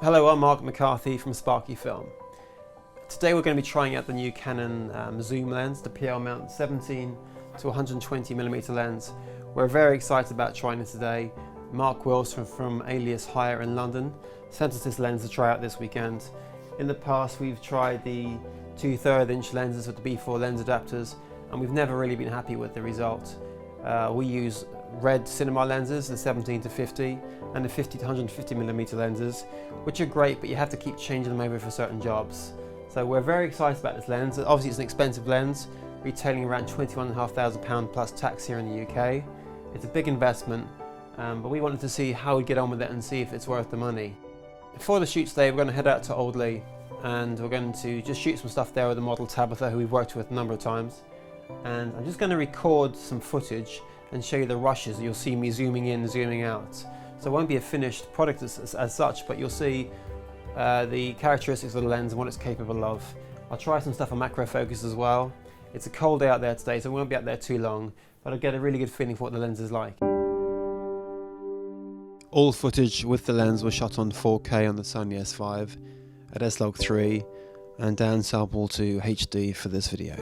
Hello, I'm McCarthy from Sparky Film. Today we're going to be trying out the new Canon zoom lens, the PL mount 17 to 120mm lens. We're very excited about trying it today. Mark Wilson from Alias Hire in London sent us this lens to try out this weekend. In the past we've tried the 2/3 inch lenses with the B4 lens adapters and we've never really been happy with the result. We use red cinema lenses, the 17 to 50 and the 50 to 150mm lenses, which are great, but you have to keep changing them over for certain jobs. So we're very excited about this lens. Obviously it's an expensive lens, retailing around £21,500 plus tax here in the UK. It's a big investment, but we wanted to see how we'd get on with it and see if it's worth the money. For the shoot today, we're going to head out to Oldley and we're going to just shoot some stuff there with the model Tabitha, who we've worked with a number of times. And I'm just going to record some footage and show you the rushes. You'll see me zooming in, zooming out. So it won't be a finished product as such, but you'll see the characteristics of the lens and what it's capable of. I'll try some stuff on macro focus as well. It's a cold day out there today, so we won't be out there too long, but I'll get a really good feeling for what the lens is like. All footage with the lens was shot on 4K on the Sony S5 at S-Log3 and downsampled to HD for this video.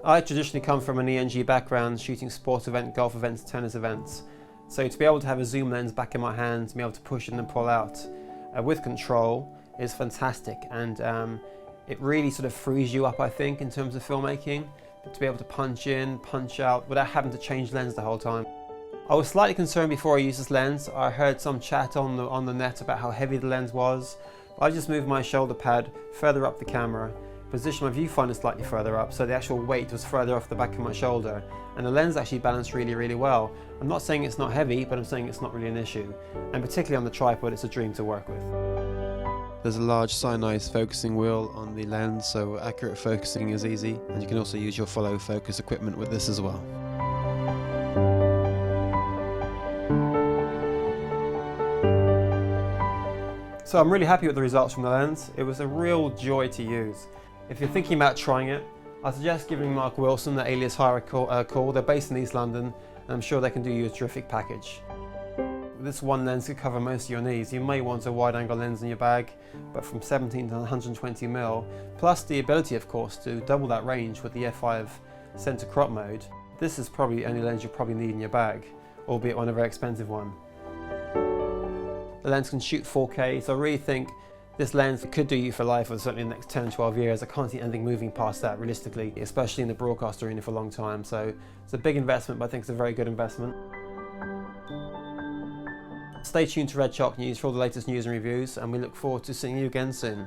I traditionally come from an ENG background, shooting sports events, golf events, tennis events. So to be able to have a zoom lens back in my hand, to be able to push in and pull out with control is fantastic, and it really sort of frees you up, I think, in terms of filmmaking, to be able to punch in, punch out without having to change lens the whole time. I was slightly concerned before I used this lens. I heard some chat on the net about how heavy the lens was. I just moved my shoulder pad further up the camera, position my viewfinder slightly further up so the actual weight was further off the back of my shoulder, and the lens actually balanced really well. I'm not saying it's not heavy, but I'm saying it's not really an issue, and particularly on the tripod it's a dream to work with. There's a large cine focusing wheel on the lens, so accurate focusing is easy, and you can also use your follow focus equipment with this as well. So I'm really happy with the results from the lens. It was a real joy to use. If you're thinking about trying it, I suggest giving Mark Wilson, the Alias Hire, a call. They're based in East London, and I'm sure they can do you a terrific package. This one lens could cover most of your needs. You may want a wide-angle lens in your bag, but from 17 to 120mm, plus the ability, of course, to double that range with the f5 center crop mode. This is probably the only lens you probably need in your bag, albeit one a very expensive one. The lens can shoot 4K, so I really think this lens could do you for life, or certainly in the next 10 12 years. I can't see anything moving past that realistically, especially in the broadcast arena for a long time. So it's a big investment, but I think it's a very good investment. Stay tuned to Red Chalk News for all the latest news and reviews, and we look forward to seeing you again soon.